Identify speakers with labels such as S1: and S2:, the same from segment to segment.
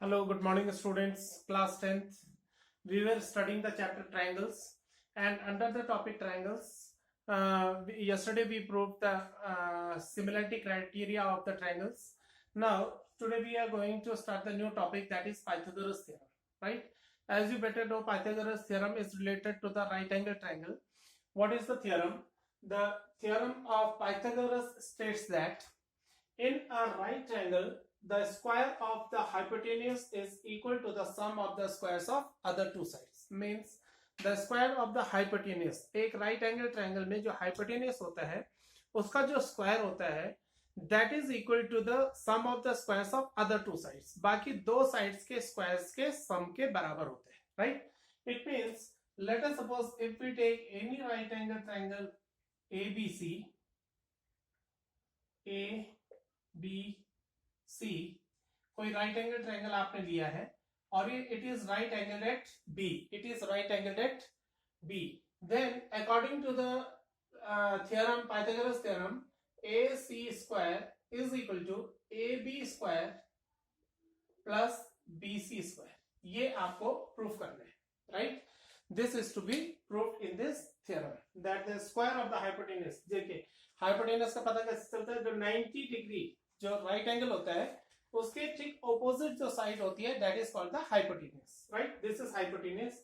S1: Hello, good morning students, class 10th. We were studying the chapter triangles, and under the topic triangles, yesterday we proved the similarity criteria of the triangles. Now, today we are going to start the new topic, that is Pythagoras theorem, right? As you better know, Pythagoras theorem is related to the right angle triangle. What is the theorem? The theorem of Pythagoras states that in a right triangle, the square of the hypotenuse is equal to the sum of the squares of other two sides. Means the square of the hypotenuse, एक right angle triangle में जो hypotenuse होता है उसका जो square होता है that is equal to the sum of the squares of other two sides. बाकी दो sides के squares के sum के बराबर होते हैं, right? It means let us suppose if we take any right angle triangle ABC, A B C, कोई right angle triangle आपने लिया है और ये it is right angle at B, it is right angle at B, then according to the theorem, Pythagoras theorem, A C square is equal to A B square plus B C square. ये आपको proof करना है, right? This is to be proved in this theorem that the square of the hypotenuse. देखिए hypotenuse का पता कैसे चलता है? जो 90 डिग्री जो राइट एंगल होता है उसके ठीक ऑपोजिट जो साइड होती है that is called the hypotenuse, right? This is hypotenuse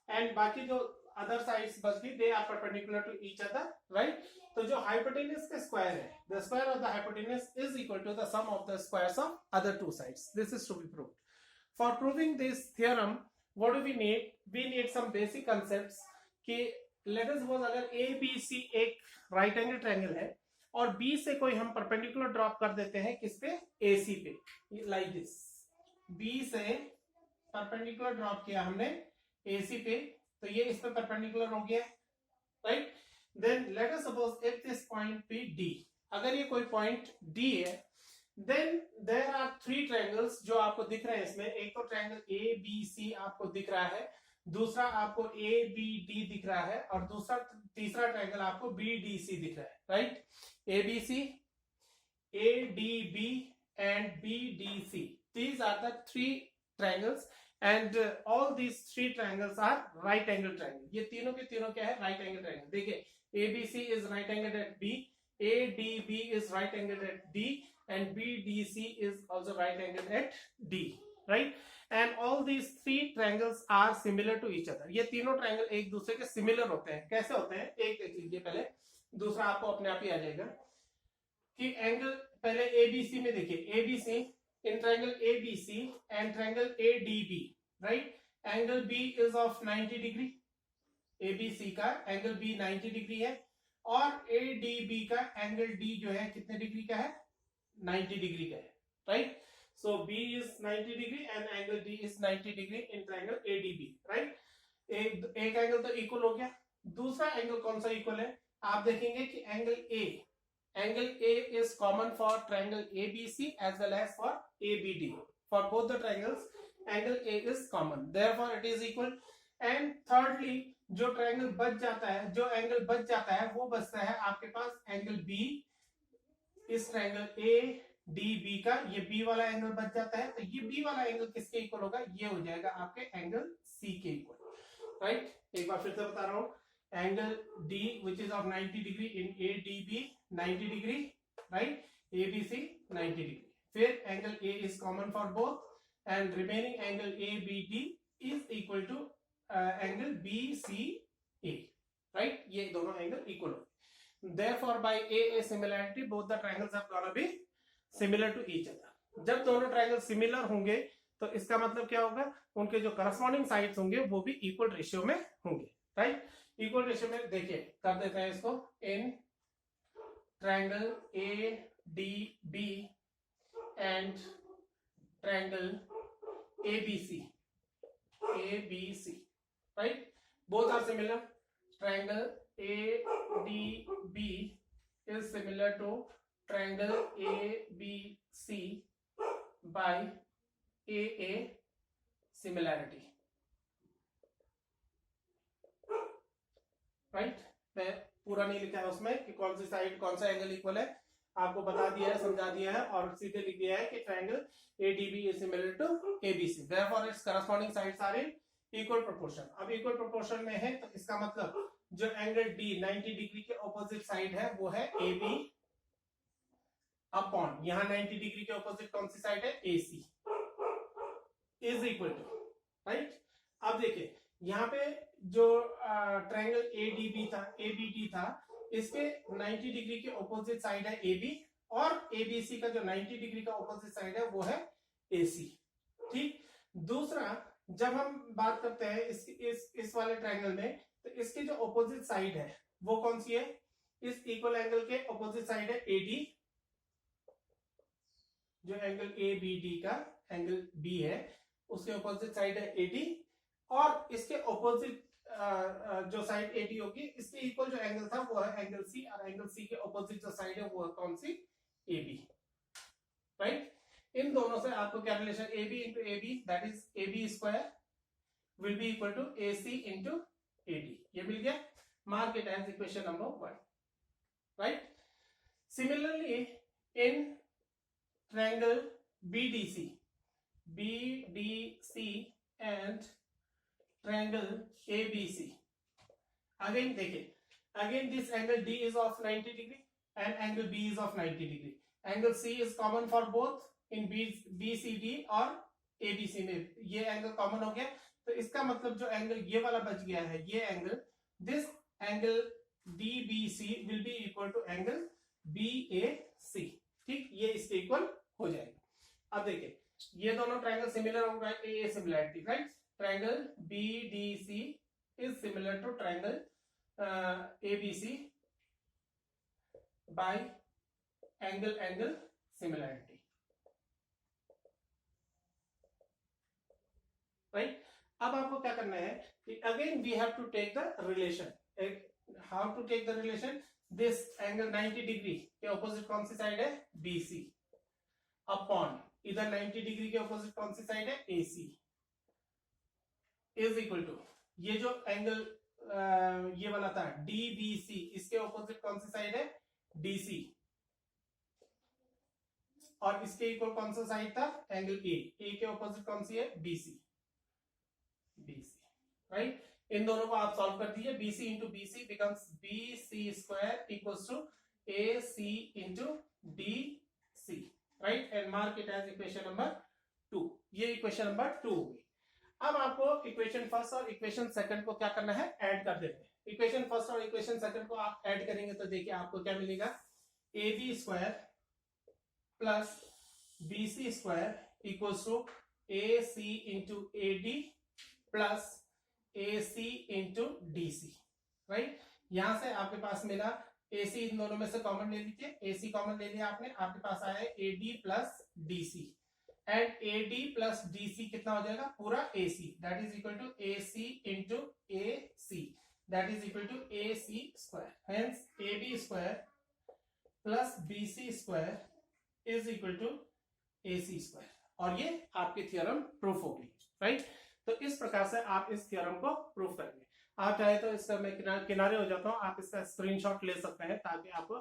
S1: and बाकी जो अदर साइड्स बचती they are perpendicular to each other, right? तो जो हाइपोटेन्यूज का स्क्वायर है, the square of the hypotenuse is equal to the sum of the squares of other two sides. This is to be proved. For proving this theorem what do we need? We need some basic concepts कि let us suppose अगर ए B सी एक right angle triangle है और B से कोई हम perpendicular drop कर देते हैं किस पे? एसी पे, लाइक दिस. बी से परपेंडिकुलर ड्रॉप किया हमने एसी पे, तो ये इस पे परपेंडिकुलर हो गया, right? Then let us suppose if this point be D, अगर ये कोई पॉइंट डी है, then there are three triangles जो आपको दिख रहे हैं इसमें. एक तो ट्रायंगल ए बी सी आपको दिख रहा है, दूसरा आपको ए बी डी दिख रहा है और दूसरा तीसरा ट्रायंगल आपको बी डी सी दिख रहा है, right? A B C, A D B and B D C, these are the three triangles and all these three triangles are right angle triangle. ये तीनों के तीनों क्या है? right angle triangle. देखिए ABC is right angled at B, ADB is right angled at D and BDC is also right angled at D, right? And all these three triangles are similar to each other. ये तीनों triangle एक दूसरे के similar होते हैं. कैसे होते हैं एक देख लीजिए पहले, दूसरा आपको अपने आप ही आ जाएगा कि एंगल पहले एबीसी में देखिए, ABC in triangle ABC and triangle ADB, right? Angle B is of 90 degree, ABC का एंगल बी 90 डिग्री है और एडीबी का एंगल डी जो है कितने डिग्री का है? 90 डिग्री का है, right? So B is 90 degree and angle D is 90 degree in triangle ADB, right? एक एंगल तो इक्वल हो गया. दूसरा एंगल कौन सा इक्वल है? आप देखेंगे कि angle A is common for triangle ABC as well as for ABD. For both the triangles, angle A is common. Therefore, it is equal. And thirdly, जो ट्रायंगल बच जाता है, जो एंगल बच जाता है वो बचता है आपके पास एंगल B. इस ट्रायंगल A डी बी का ये बी वाला एंगल बच जाता है, तो ये बी वाला एंगल किसके इक्वल होगा? ये हो जाएगा आपके एंगल सी के इक्वल, राइट? एक बार फिर से बता रहा हूं, angle D which is of 90 degree in A D B 90 degree, right? A B C 90 degree. फिर angle A is common for both and remaining angle A B D is equal to angle B C A, right? ये दोनों angle equal हो. Therefore, by a similarity, both the triangles are gonna be similar to each other. जब दोनों triangle similar होंगे तो इसका मतलब क्या होगा? उनके जो करस्पॉन्डिंग साइड्स होंगे वो भी इक्वल रेशियो में होंगे, राइट? इक्वल रेशियो में देखिए कर देते हैं इसको. In triangle A D B and triangle A B C, right? Both are similar. Triangle A D B is similar to triangle ABC by AA similarity, right? मैं पूरा नहीं लिखा है उसमें कि कौन सी साइड कौन सा एंगल इक्वल है. आपको बता दिया है, समझा दिया है और सीधे लिख दिया है कि triangle ADB is similar to ABC, therefore its corresponding sides are in equal proportion। अब इक्वल प्रोपोर्शन में है तो इसका मतलब जो एंगल D 90 डिग्री के ऑपोजिट साइड है वो है AB अपॉन, यहां 90 डिग्री के ऑपोजिट कौन सी साइड है, AC, is equal to, right. अब देखिए यहाँ पे जो ट्रायंगल ADB था, ABD था, इसके 90 डिग्री के ऑपोजिट साइड है AB और ABC का जो 90 डिग्री का ऑपोजिट साइड है वो है AC, ठीक। दूसरा, जब हम बात करते हैं इस वाले ट्रायंगल में, तो इसके जो ऑपोजिट साइड है वो कौन सी है, इस इक्वल एंगल के ऑपोजिट साइड है AD, जो एंगल ABD का एंगल B है उसके ऑपोजिट साइड है AD, और इसके ऑपोजिट जो साइड AD होगी इसके इक्वल जो एंगल था वो है एंगल C, और एंगल C के ऑपोजिट जो साइड है वो है कौन सी, AB, राइट। इन दोनों से आपको क्या relation, AB into AB, that is AB square will be equal to AC into AD, ये मिल गया। Mark it as equation number 1, राइट। Similarly in triangle BDC and triangle ABC, again देखिए, again this angle D is of 90 degree and angle B is of 90 degree, angle C is common for both in BCD और ABC में ये angle common हो गया, तो इसका मतलब जो एंगल ये वाला बच गया है, ये angle, this angle DBC will be equal to angle BAC, ठीक, ये इसके इक्वल हो जाएगा। अब देखिए ये दोनों ट्रायंगल सिमिलर हो गए, ये similarity, right. Triangle BDC is similar to triangle ABC by angle similarity, right. अब आपको क्या करना है, again we have to take the relation, how to take the relation, this angle 90 degree के ऑपोजिट कौन सी साइड है, BC, अपॉन इधर 90 डिग्री के ऑपोजिट कौन सी साइड है, AC, इज इक्वल टू ये जो एंगल ये वाला था DBC, इसके ऑपोजिट कौन सी साइड है, DC, और इसके इक्वल कौन सा साइड था, एंगल A के ऑपोजिट कौन सी है, BC, राइट। इन दोनों को आप सॉल्व कर दीजिए, BC into BC becomes BC square equals to AC into DC, right, and mark it as equation number 2, ये इक्वेशन नंबर 2 होगी। अब आपको इक्वेशन फर्स्ट और इक्वेशन सेकंड को क्या करना है, ऐड कर देते हैं। इक्वेशन फर्स्ट और इक्वेशन सेकंड को आप ऐड करेंगे तो देखिए आपको क्या मिलेगा, AB square plus BC square equals to AC into AD plus AC into DC, right. यहां से आपके पास मिला AC, इन दोनों में से कॉमन ले लीजिए, AC कॉमन ले लिया आपने, आपके पास आया है AD plus DC, and AD plus DC कितना हो जाएगा, पूरा AC, that is equal to AC into AC, that is equal to AC square, hence AB square plus BC square is equal to AC square, और ये आपकी theorem proof हो गई, right. तो इस प्रकार से आप इस थ्योरम को प्रूफ करेंगे। आप चाहे तो इसका मैं किनारे हो जाता हूं, आप इसका स्क्रीनशॉट ले सकते हैं ताकि आपको